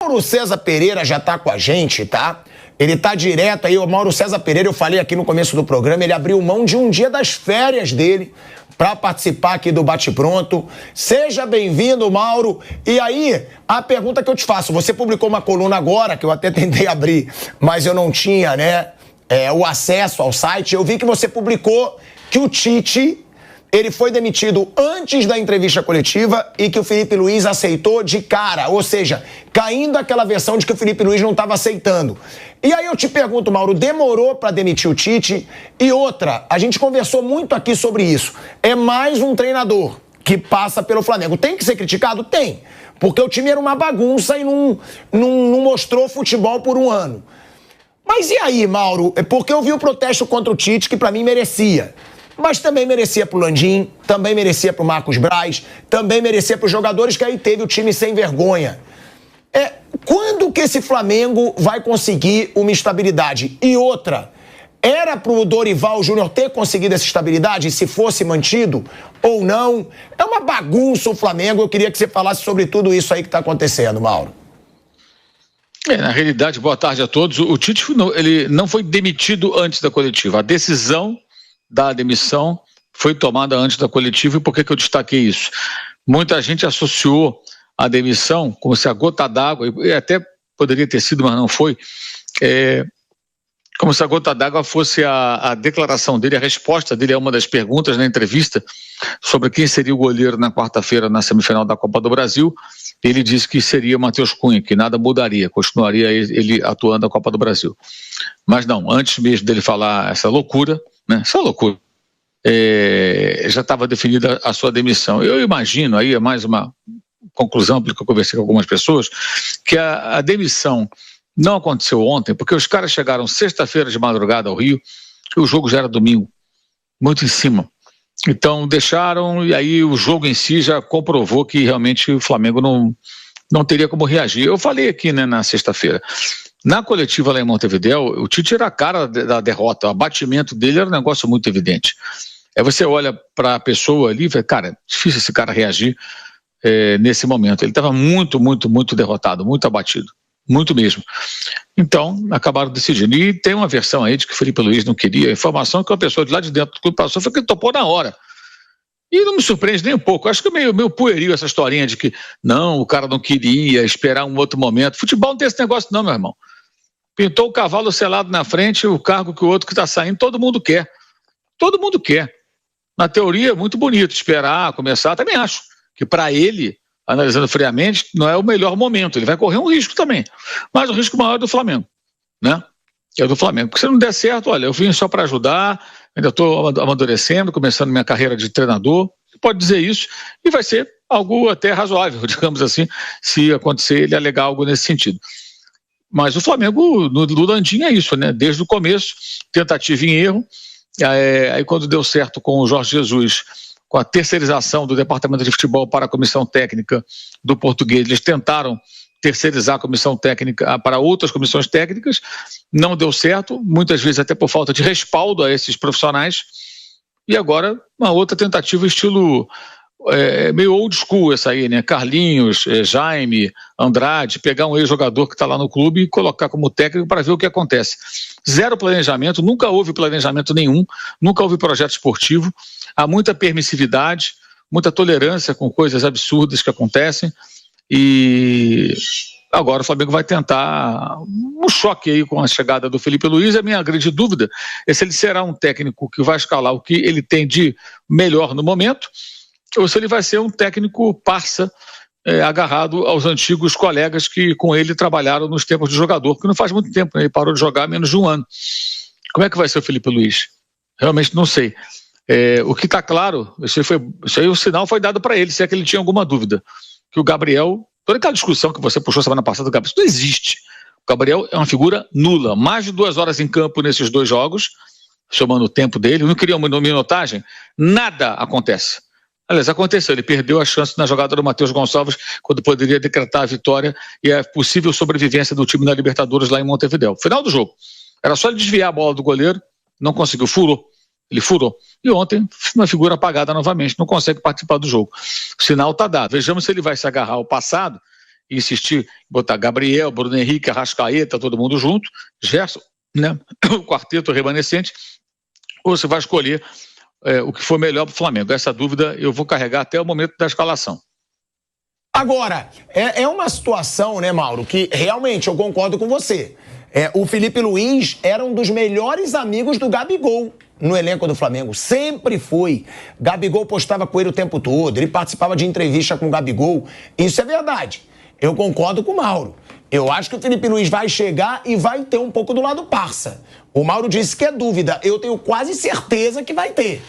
Mauro César Pereira já tá com a gente, tá? Ele tá direto aí, o Mauro César Pereira, eu falei aqui no começo do programa, ele abriu mão de um dia das férias dele para participar aqui do Bate Pronto. Seja bem-vindo, Mauro. E aí, a pergunta que eu te faço, você publicou uma coluna agora, que eu até tentei abrir, mas eu não tinha, né, o acesso ao site. Eu vi que você publicou que o Tite, ele foi demitido antes da entrevista coletiva e que o Felipe Luiz aceitou de cara, ou seja, caindo aquela versão de que o Felipe Luiz não estava aceitando. E aí eu te pergunto, Mauro, demorou para demitir o Tite? E outra, a gente conversou muito aqui sobre isso. É mais um treinador que passa pelo Flamengo. Tem que ser criticado? Tem. Porque o time era uma bagunça e não mostrou futebol por um ano. Mas e aí, Mauro? Porque eu vi o protesto contra o Tite, que para mim merecia. Mas também merecia pro Landim, também merecia pro Marcos Braz, também merecia pros jogadores, que aí teve o time sem vergonha. Quando que esse Flamengo vai conseguir uma estabilidade? E outra, era pro Dorival Júnior ter conseguido essa estabilidade, se fosse mantido ou não? É uma bagunça o Flamengo, eu queria que você falasse sobre tudo isso aí que tá acontecendo, Mauro. Na realidade, boa tarde a todos. O Tite ele não foi demitido antes da coletiva. A decisão da demissão foi tomada antes da coletiva. E por que eu destaquei isso? Muita gente associou a demissão como se a gota d'água, e até poderia ter sido, mas não foi, como se a gota d'água fosse a declaração dele, a resposta dele a uma das perguntas na entrevista sobre quem seria o goleiro na quarta-feira na semifinal da Copa do Brasil. Ele disse que seria Matheus Cunha, que nada mudaria, continuaria ele atuando na Copa do Brasil. Mas não, antes mesmo dele falar essa loucura, né, já estava definida a sua demissão. Eu imagino, aí é mais uma conclusão, porque eu conversei com algumas pessoas, que a demissão não aconteceu ontem, porque os caras chegaram sexta-feira de madrugada ao Rio, e o jogo já era domingo, muito em cima. Então deixaram, e aí o jogo em si já comprovou que realmente o Flamengo não teria como reagir. Eu falei aqui, né, na sexta-feira, na coletiva lá em Montevidéu, o Tite era a cara da derrota, o abatimento dele era um negócio muito evidente. Aí você olha para a pessoa ali e fala, cara, difícil esse cara reagir nesse momento. Ele estava muito, muito, muito derrotado, muito abatido, muito mesmo. Então, acabaram decidindo. E tem uma versão aí de que o Felipe Luiz não queria. A informação que uma pessoa de lá de dentro do clube passou foi que ele topou na hora. E não me surpreende nem um pouco. Acho que é meio pueril essa historinha de que não, o cara não queria esperar um outro momento. Futebol não tem esse negócio não, meu irmão. Pintou o cavalo selado na frente, o cargo que o outro que está saindo, todo mundo quer. Todo mundo quer. Na teoria é muito bonito esperar, começar, também acho que para ele, analisando friamente, não é o melhor momento. Ele vai correr um risco também. Mas o risco maior é do Flamengo, né? É do Flamengo. Porque se não der certo, olha, eu vim só para ajudar, ainda estou amadurecendo, começando minha carreira de treinador, pode dizer isso, e vai ser algo até razoável, digamos assim, se acontecer ele alegar algo nesse sentido. Mas o Flamengo, no Landim, é isso, né? Desde o começo, tentativa em erro, aí quando deu certo com o Jorge Jesus, com a terceirização do departamento de futebol para a comissão técnica do Português, eles tentaram terceirizar a comissão técnica para outras comissões técnicas, não deu certo, muitas vezes até por falta de respaldo a esses profissionais, e agora uma outra tentativa estilo meio old school essa aí, né? Carlinhos, Jaime, Andrade, pegar um ex-jogador que está lá no clube e colocar como técnico para ver o que acontece. Zero planejamento, nunca houve planejamento nenhum, nunca houve projeto esportivo, há muita permissividade, muita tolerância com coisas absurdas que acontecem, e agora o Flamengo vai tentar um choque aí com a chegada do Felipe Luiz. A minha grande dúvida é se ele será um técnico que vai escalar o que ele tem de melhor no momento, ou se ele vai ser um técnico parça, agarrado aos antigos colegas que com ele trabalharam nos tempos de jogador, porque não faz muito tempo, né? Ele parou de jogar há menos de um ano. Como é que vai ser o Felipe Luiz? Realmente não sei. O que está claro, isso aí o sinal foi dado para ele, se é que ele tinha alguma dúvida, que o Gabriel, toda aquela discussão que você puxou semana passada do Gabriel, isso não existe. O Gabriel é uma figura nula, mais de 2 horas em campo nesses 2 jogos, somando o tempo dele, não queria uma minutagem, nada acontece. Aliás, aconteceu, ele perdeu a chance na jogada do Matheus Gonçalves, quando poderia decretar a vitória e a possível sobrevivência do time na Libertadores lá em Montevidéu. Final do jogo, era só ele desviar a bola do goleiro, não conseguiu, ele furou. E ontem, uma figura apagada novamente, não consegue participar do jogo. O sinal está dado. Vejamos se ele vai se agarrar ao passado e insistir, botar Gabriel, Bruno Henrique, Arrascaeta, todo mundo junto, Gerson, né? O quarteto remanescente, ou você vai escolher o que for melhor para o Flamengo. Essa dúvida eu vou carregar até o momento da escalação. Agora, é uma situação, né, Mauro, que realmente eu concordo com você. O Felipe Luiz era um dos melhores amigos do Gabigol no elenco do Flamengo. Sempre foi. Gabigol postava com ele o tempo todo, ele participava de entrevista com o Gabigol. Isso é verdade. Eu concordo com o Mauro. Eu acho que o Felipe Luiz vai chegar e vai ter um pouco do lado parça. O Mauro disse que é dúvida. Eu tenho quase certeza que vai ter.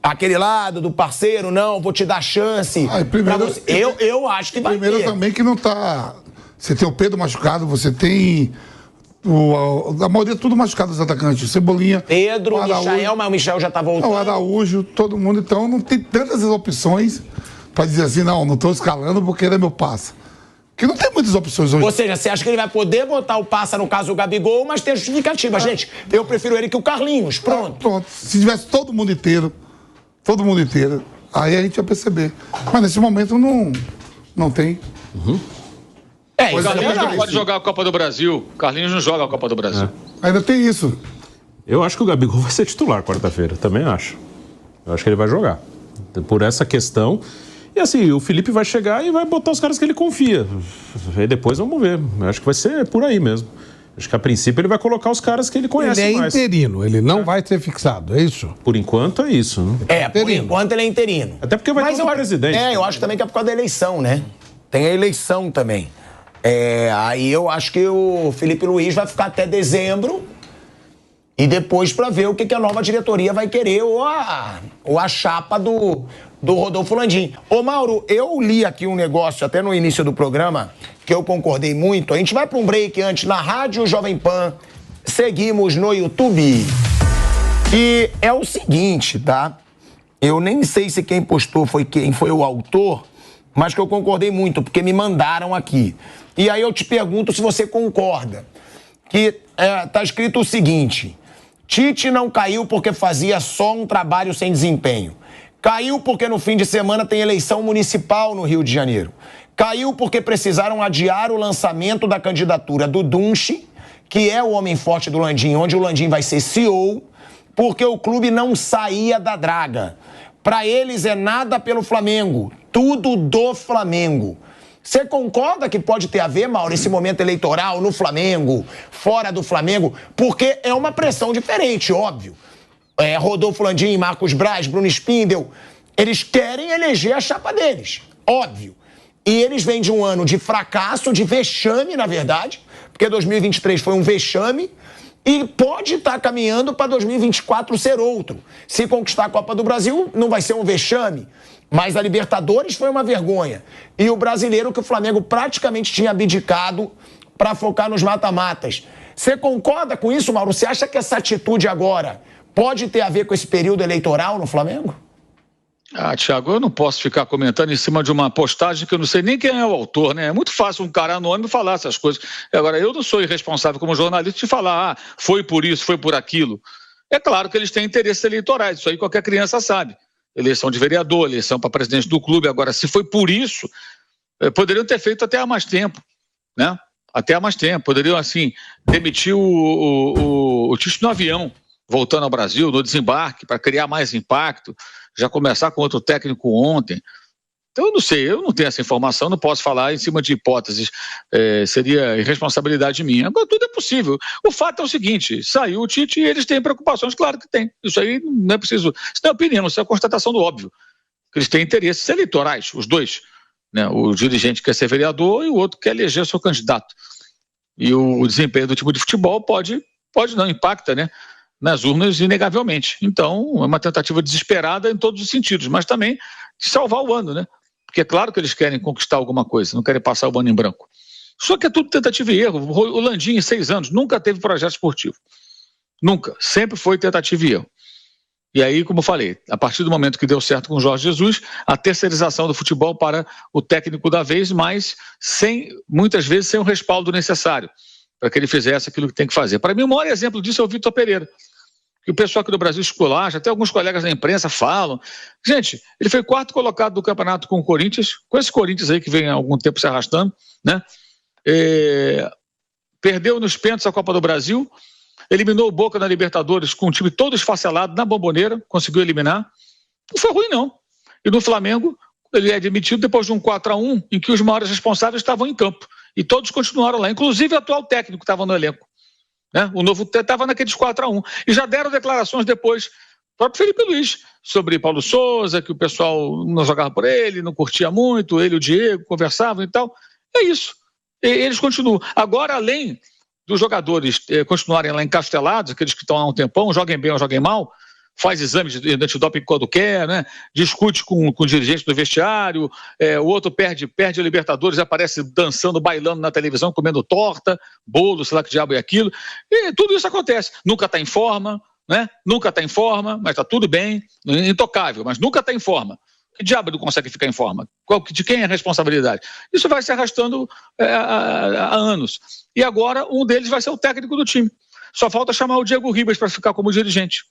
Aquele lado do parceiro, não, vou te dar chance. Primeiro, eu acho que vai ter. Primeiro também que não tá... Você tem o Pedro machucado, você tem... A maioria tudo machucado dos atacantes. Cebolinha, Pedro, o Michael, mas o Michael já tá voltando. O Araújo, todo mundo. Então não tem tantas opções para dizer assim, não tô escalando porque ele é meu passa. Porque não tem muitas opções hoje. Ou seja, você acha que ele vai poder botar o passa, no caso, o Gabigol, mas tem justificativa. Gente, eu prefiro ele que o Carlinhos. Pronto. Se tivesse todo mundo inteiro, aí a gente ia perceber. Mas nesse momento não tem. O Carlinhos não pode jogar a Copa do Brasil. O Carlinhos não joga a Copa do Brasil. Ainda tem isso. Eu acho que o Gabigol vai ser titular quarta-feira. Também acho. Eu acho que ele vai jogar. Por essa questão. E assim, o Felipe vai chegar e vai botar os caras que ele confia. Aí depois vamos ver. Eu acho que vai ser por aí mesmo. Acho que a princípio ele vai colocar os caras que ele conhece mais. Ele é interino, ele não vai ser fixado, é isso? Por enquanto é isso, né? Por enquanto ele é interino. Até porque vai ter o presidente. Eu acho também que é por causa da eleição, né? Tem a eleição também. Aí eu acho que o Felipe Luiz vai ficar até dezembro e depois para ver o que a nova diretoria vai querer ou a chapa do Rodolfo Landim. Ô Mauro, eu li aqui um negócio até no início do programa que eu concordei muito. A gente vai para um break antes na Rádio Jovem Pan, seguimos no YouTube. E é o seguinte, tá? Eu nem sei se quem postou quem foi o autor, mas que eu concordei muito, porque me mandaram aqui. E aí eu te pergunto se você concorda. Que tá escrito o seguinte: Tite não caiu porque fazia só um trabalho sem desempenho. Caiu porque no fim de semana tem eleição municipal no Rio de Janeiro. Caiu porque precisaram adiar o lançamento da candidatura do Dunche, que é o homem forte do Landim, onde o Landim vai ser CEO, porque o clube não saía da draga. Para eles é nada pelo Flamengo, tudo do Flamengo. Você concorda que pode ter a ver, Mauro, esse momento eleitoral no Flamengo, fora do Flamengo? Porque é uma pressão diferente, óbvio. Rodolfo Landim, Marcos Braz, Bruno Spindel, eles querem eleger a chapa deles, óbvio. E eles vêm de um ano de fracasso, de vexame, na verdade, porque 2023 foi um vexame, e pode estar caminhando para 2024 ser outro. Se conquistar a Copa do Brasil, não vai ser um vexame, mas a Libertadores foi uma vergonha. E o brasileiro que o Flamengo praticamente tinha abdicado para focar nos mata-matas. Você concorda com isso, Mauro? Você acha que essa atitude agora pode ter a ver com esse período eleitoral no Flamengo? Thiago, eu não posso ficar comentando em cima de uma postagem que eu não sei nem quem é o autor, né? É muito fácil um cara anônimo falar essas coisas. Agora, eu não sou irresponsável como jornalista de falar, foi por isso, foi por aquilo. É claro que eles têm interesses eleitorais, isso aí qualquer criança sabe. Eleição de vereador, eleição para presidente do clube. Agora, se foi por isso, poderiam ter feito até há mais tempo, né? Até há mais tempo. Poderiam, assim, demitir o Tite no avião, voltando ao Brasil, no desembarque, para criar mais impacto, já começar com outro técnico ontem. Então, eu não sei, eu não tenho essa informação, não posso falar em cima de hipóteses, seria irresponsabilidade minha. Agora, tudo é possível. O fato é o seguinte, saiu o Tite e eles têm preocupações, claro que tem. Isso aí não é preciso, isso não é opinião, isso é a constatação do óbvio. Eles têm interesses eleitorais, os dois. Né? O dirigente quer ser vereador e o outro quer eleger seu candidato. E o desempenho do time de futebol pode não, impacta, né? Nas urnas, inegavelmente. Então, é uma tentativa desesperada em todos os sentidos, mas também de salvar o ano, né? Porque é claro que eles querem conquistar alguma coisa, não querem passar o ano em branco. Só que é tudo tentativa e erro. O Landim, em 6 anos, nunca teve projeto esportivo. Nunca. Sempre foi tentativa e erro. E aí, como eu falei, a partir do momento que deu certo com o Jorge Jesus, a terceirização do futebol para o técnico da vez, mas muitas vezes sem o respaldo necessário para que ele fizesse aquilo que tem que fazer. Para mim, o maior exemplo disso é o Vitor Pereira, que o pessoal aqui do Brasil esculacha, até alguns colegas da imprensa falam. Gente, ele foi 4º colocado do campeonato com o Corinthians, com esse Corinthians aí que vem há algum tempo se arrastando, né? Perdeu nos pênaltis a Copa do Brasil, eliminou o Boca na Libertadores com um time todo esfacelado na Bomboneira, conseguiu eliminar. Não foi ruim, não. E no Flamengo, ele é demitido depois de um 4-1, em que os maiores responsáveis estavam em campo. E todos continuaram lá, inclusive o atual técnico estava no elenco. Né? O novo estava naqueles 4-1. E já deram declarações depois, o próprio Felipe Luiz, sobre Paulo Souza, que o pessoal não jogava por ele, não curtia muito, ele e o Diego conversavam e tal. É isso. E eles continuam. Agora, além dos jogadores continuarem lá encastelados, aqueles que estão há um tempão, joguem bem ou joguem mal, faz exames de antidoping quando quer, né? Discute com o dirigente do vestiário, o outro perde a Libertadores, aparece dançando, bailando na televisão, comendo torta, bolo, sei lá que diabo é aquilo, e tudo isso acontece. Nunca está em forma, né? Nunca está em forma, mas está tudo bem, intocável, mas nunca está em forma. Que diabo não consegue ficar em forma? De quem é a responsabilidade? Isso vai se arrastando há anos. E agora um deles vai ser o técnico do time. Só falta chamar o Diego Ribas para ficar como dirigente,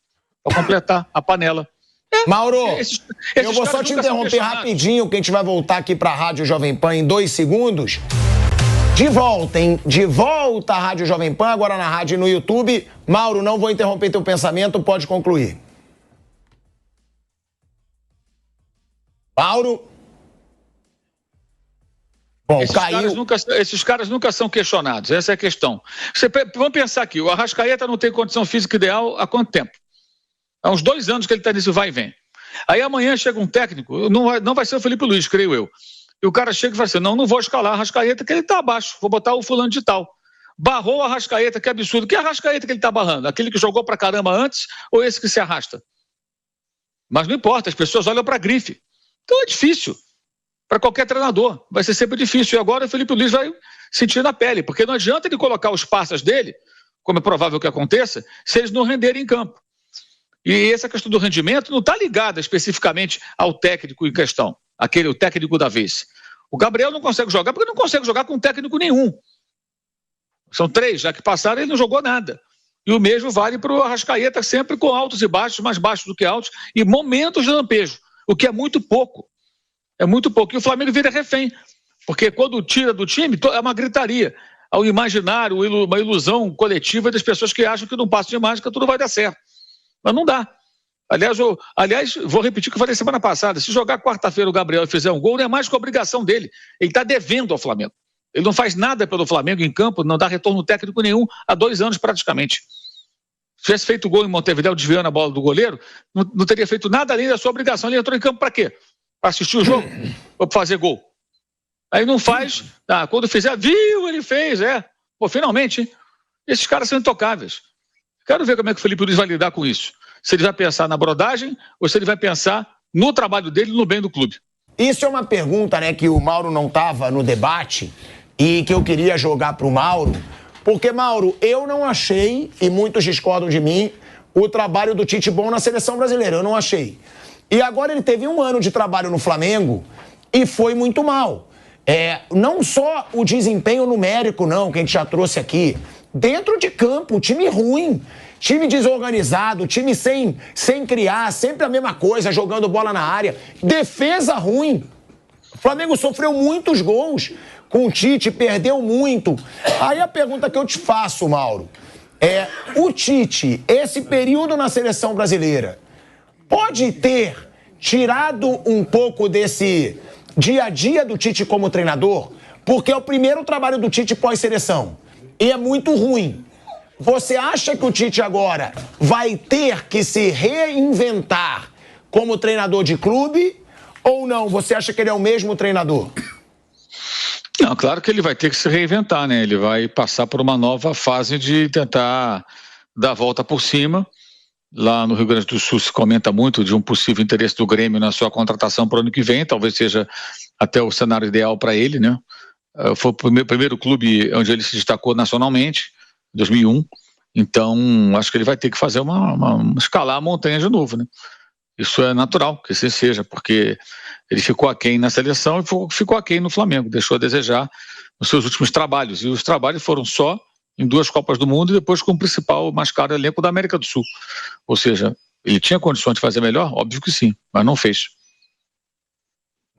para completar a panela. Mauro, eu vou só te interromper rapidinho, que a gente vai voltar aqui para a Rádio Jovem Pan em 2 segundos. De volta, hein? De volta à Rádio Jovem Pan, agora na rádio e no YouTube. Mauro, não vou interromper teu pensamento, pode concluir. Mauro? Bom, esses caras nunca são questionados, essa é a questão. Vamos pensar aqui, o Arrascaeta não tem condição física ideal há quanto tempo? Há uns 2 anos que ele está nesse vai e vem. Aí amanhã chega um técnico, não vai ser o Felipe Luiz, creio eu. E o cara chega e fala assim, não vou escalar o Arrascaeta, que ele está abaixo, vou botar o fulano de tal. Barrou o Arrascaeta, que absurdo. Que Arrascaeta que ele está barrando? Aquele que jogou pra caramba antes ou esse que se arrasta? Mas não importa, as pessoas olham pra grife. Então é difícil. Para qualquer treinador, vai ser sempre difícil. E agora o Felipe Luiz vai sentir na pele, porque não adianta ele colocar os passas dele, como é provável que aconteça, se eles não renderem em campo. E essa questão do rendimento não está ligada especificamente ao técnico em questão, o técnico da vez. O Gabriel não consegue jogar porque não consegue jogar com técnico nenhum. São 3, já que passaram, ele não jogou nada. E o mesmo vale para o Arrascaeta, sempre com altos e baixos, mais baixos do que altos, e momentos de lampejo, o que é muito pouco. É muito pouco. E o Flamengo vira refém, porque quando tira do time, é uma gritaria. Ao imaginário, uma ilusão coletiva das pessoas que acham que num passo de mágica tudo vai dar certo. Mas não dá. Aliás, vou repetir o que eu falei semana passada. Se jogar quarta-feira o Gabriel e fizer um gol, não é mais que obrigação dele. Ele está devendo ao Flamengo. Ele não faz nada pelo Flamengo em campo, não dá retorno técnico nenhum há 2 anos praticamente. Se tivesse feito gol em Montevidéu desviando a bola do goleiro, não teria feito nada além da sua obrigação. Ele entrou em campo para quê? Para assistir o jogo? Ou para fazer gol? Aí não faz. Quando fizer, viu, ele fez, Pô, finalmente, hein? Esses caras são intocáveis. Quero ver como é que o Felipe Luiz vai lidar com isso. Se ele vai pensar na brodagem ou se ele vai pensar no trabalho dele e no bem do clube. Isso é uma pergunta, né, que o Mauro não estava no debate e que eu queria jogar pro Mauro. Porque, Mauro, eu não achei, e muitos discordam de mim, o trabalho do Tite bom na seleção brasileira. Eu não achei. E agora ele teve 1 ano de trabalho no Flamengo e foi muito mal. Não só o desempenho numérico, não, que a gente já trouxe aqui. Dentro de campo, time ruim, time desorganizado, time sem criar, sempre a mesma coisa, jogando bola na área. Defesa ruim. O Flamengo sofreu muitos gols com o Tite, perdeu muito. Aí a pergunta que eu te faço, Mauro, o Tite, esse período na seleção brasileira, pode ter tirado um pouco desse dia a dia do Tite como treinador? Porque é o primeiro trabalho do Tite pós-seleção. E é muito ruim. Você acha que o Tite agora vai ter que se reinventar como treinador de clube ou não? Você acha que ele é o mesmo treinador? Não, claro que ele vai ter que se reinventar, né? Ele vai passar por uma nova fase de tentar dar a volta por cima. Lá no Rio Grande do Sul se comenta muito de um possível interesse do Grêmio na sua contratação para o ano que vem, talvez seja até o cenário ideal para ele, né? Foi o primeiro clube onde ele se destacou nacionalmente, em 2001, então acho que ele vai ter que fazer escalar a montanha de novo, né? Isso é natural que assim seja, porque ele ficou aquém na seleção e ficou aquém no Flamengo, deixou a desejar nos seus últimos trabalhos, e os trabalhos foram só em 2 Copas do Mundo e depois com o principal, mais caro elenco da América do Sul. Ou seja, ele tinha condições de fazer melhor? Óbvio que sim, mas não fez.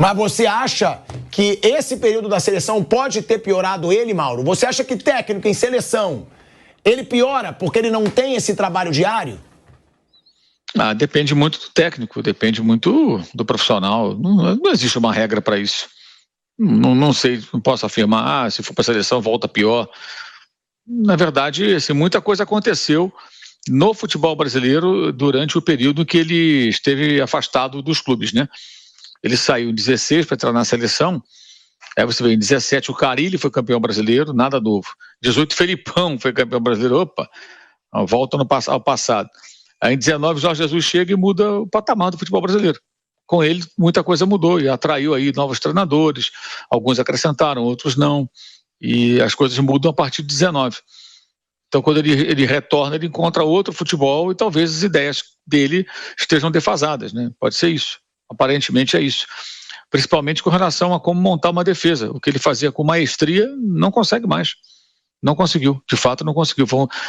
Mas você acha que esse período da seleção pode ter piorado ele, Mauro? Você acha que técnico em seleção, ele piora porque ele não tem esse trabalho diário? Depende muito do técnico, depende muito do profissional. Não existe uma regra para isso. Não sei, não posso afirmar, se for para a seleção volta pior. Na verdade, assim, muita coisa aconteceu no futebol brasileiro durante o período que ele esteve afastado dos clubes, né? Ele saiu em 16 para entrar na seleção. Aí você vê, em 17 o Carille foi campeão brasileiro, nada novo. 18 Felipão foi campeão brasileiro, opa, volta ao passado. Aí em 19 Jorge Jesus chega e muda o patamar do futebol brasileiro. Com ele muita coisa mudou e atraiu aí novos treinadores, alguns acrescentaram, outros não, e as coisas mudam a partir de 19. Então quando ele retorna, ele encontra outro futebol e talvez as ideias dele estejam defasadas, né? Pode ser isso. Aparentemente é isso. Principalmente com relação a como montar uma defesa. O que ele fazia com maestria, não consegue mais. Não conseguiu, de fato não conseguiu.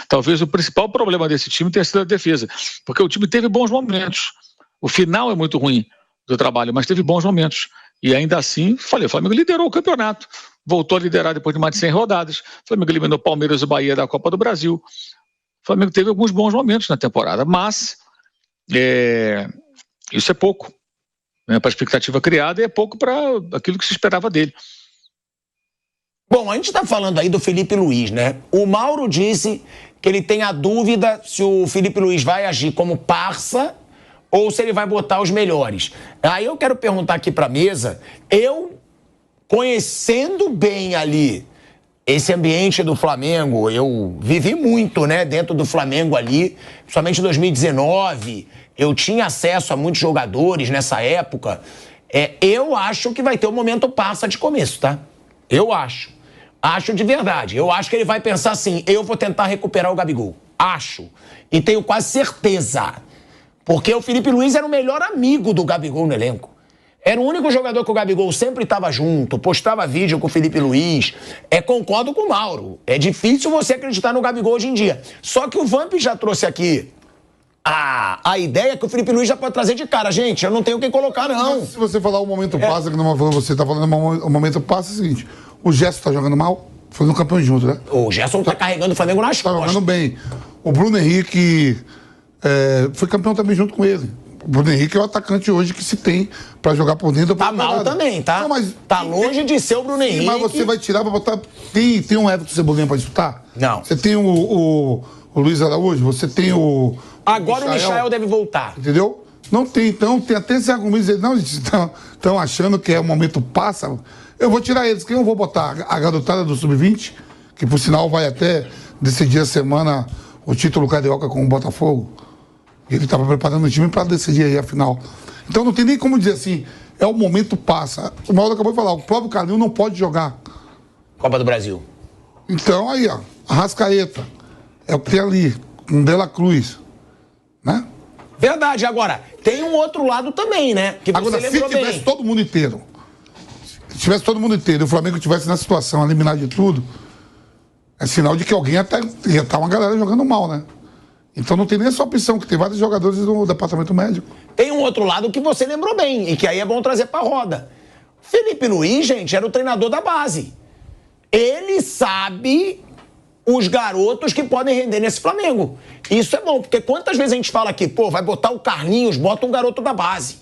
Talvez o principal problema desse time tenha sido a defesa, porque o time teve bons momentos. O final é muito ruim do trabalho, mas teve bons momentos. E ainda assim, o Flamengo liderou o campeonato. Voltou a liderar depois de mais de 100 rodadas. O Flamengo eliminou o Palmeiras e o Bahia da Copa do Brasil. O Flamengo teve alguns bons momentos na temporada, mas isso é pouco. Para a expectativa criada e é pouco para aquilo que se esperava dele. Bom, a gente está falando aí do Felipe Luiz, né? O Mauro disse que ele tem a dúvida se o Felipe Luiz vai agir como parça ou se ele vai botar os melhores. Aí eu quero perguntar aqui para a mesa, eu conhecendo bem ali esse ambiente do Flamengo, eu vivi muito, né, dentro do Flamengo ali, principalmente em 2019, eu tinha acesso a muitos jogadores nessa época. Eu acho que vai ter um momento parça de começo, tá? Eu acho. Acho de verdade. Eu acho que ele vai pensar assim, eu vou tentar recuperar o Gabigol. Acho. E tenho quase certeza. Porque o Felipe Luiz era o melhor amigo do Gabigol no elenco. Era o único jogador que o Gabigol sempre estava junto, postava vídeo com o Felipe Luiz. Concordo com o Mauro. É difícil você acreditar no Gabigol hoje em dia. Só que o Vamp já trouxe aqui a ideia que o Felipe Luiz já pode trazer de cara. Gente, eu não tenho quem colocar, não. Mas se você falar o momento passa, que não você tá falando o momento passa, é o seguinte, o Gerson tá jogando mal, foi no campeão junto, né? O Gerson tá carregando o Flamengo nas costas. Tá jogando bem. O Bruno Henrique foi campeão também junto com ele. O Bruno Henrique é o atacante hoje que se tem pra jogar por dentro. Tá mal também, tá? Não, mas tá longe de ser o Bruno Henrique. Mas você vai tirar pra botar... Tem um Everton Cebolinha pra disputar? Não. Você tem o Luiz Araújo, você tem o... Agora o Michael deve voltar. Entendeu? Não tem, então, tem até esse argumento de dizer, não, estão achando que é o momento passa. Eu vou tirar eles. Quem eu vou botar? A garotada do Sub-20, que por sinal vai até decidir a semana o título carioca com o Botafogo. Ele estava preparando o time para decidir aí a final. Então não tem nem como dizer assim, é o momento passa. O Mauro acabou de falar, o próprio Carlinhos não pode jogar. Copa do Brasil. Então aí, ó, Arrascaeta, é o que tem ali, com De La Cruz, né? Verdade, agora, tem um outro lado também, né? Que você agora, se tivesse bem. todo mundo inteiro, se tivesse todo mundo inteiro e o Flamengo estivesse na situação, eliminar de tudo, é sinal de que alguém ia estar uma galera jogando mal, né? Então não tem nem essa opção, que tem vários jogadores do departamento médico. Tem um outro lado que você lembrou bem, e que aí é bom trazer pra roda. Felipe Luiz, gente, era o treinador da base. Ele sabe os garotos que podem render nesse Flamengo. Isso é bom, porque quantas vezes a gente fala aqui, pô, vai botar o Carlinhos, bota um garoto da base.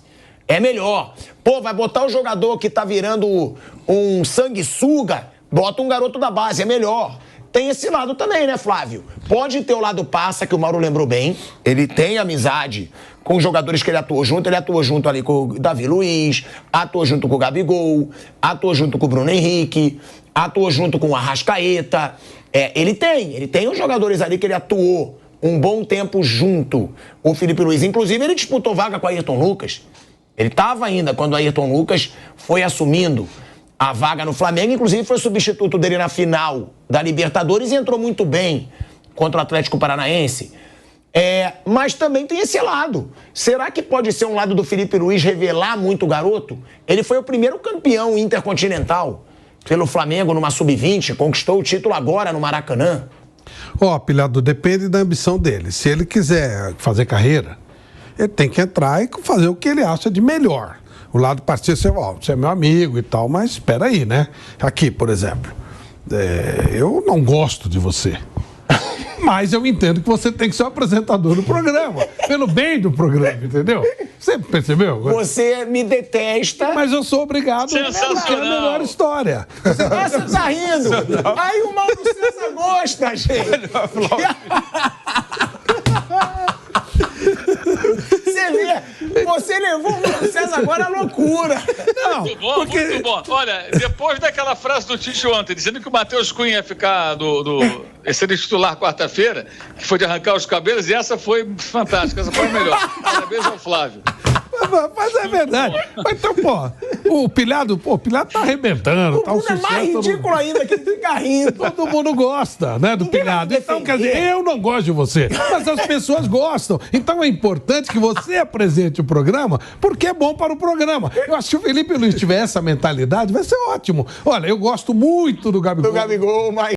É melhor. Pô, vai botar o jogador que tá virando um sanguessuga, bota um garoto da base, é melhor. Tem esse lado também, né, Flávio? Pode ter o lado passa, que o Mauro lembrou bem. Ele tem amizade com os jogadores que ele atuou junto. Ele atuou junto ali com o Davi Luiz, atuou junto com o Gabigol, atuou junto com o Bruno Henrique, atuou junto com o Arrascaeta. Ele tem os jogadores ali que ele atuou um bom tempo junto. O Felipe Luiz, inclusive, ele disputou vaga com o Ayrton Lucas. Ele estava ainda quando o Ayrton Lucas foi assumindo a vaga no Flamengo, inclusive foi substituto dele na final da Libertadores e entrou muito bem contra o Atlético Paranaense. Mas também tem esse lado. Será que pode ser um lado do Felipe Luiz revelar muito o garoto? Ele foi o primeiro campeão intercontinental pelo Flamengo numa Sub-20, conquistou o título agora no Maracanã. Ó, Pilhado, depende da ambição dele. Se ele quiser fazer carreira, ele tem que entrar e fazer o que ele acha de melhor. O lado parceiro, você é meu amigo e tal, mas espera aí, né? Aqui, por exemplo, eu não gosto de você. Mas eu entendo que você tem que ser o apresentador do programa, pelo bem do programa, entendeu? Você percebeu? Você me detesta. Mas eu sou obrigado a ter a melhor história. Você tá rindo. Aí o Mauro César gosta, gente. Você vê, você levou o Mauro César agora à loucura. Não, muito bom, muito bom. Olha, depois daquela frase do Tite ontem, dizendo que o Matheus Cunha ia ficar seria titular quarta-feira, que foi de arrancar os cabelos, e essa foi fantástica, essa foi a melhor. Parabéns ao Flávio. Mas é verdade. Mas então, o Pilhado tá arrebentando. O Bruno é mais ridículo ainda, que ele fica rindo. Todo mundo gosta, né, do Pilhado. Então, quer dizer, eu não gosto de você, mas as pessoas gostam. Então é importante que você apresente o programa, porque é bom para o programa. Eu acho que se o Felipe Luiz tiver essa mentalidade, vai ser ótimo. Olha, eu gosto muito do Gabigol. Do Gabigol, mas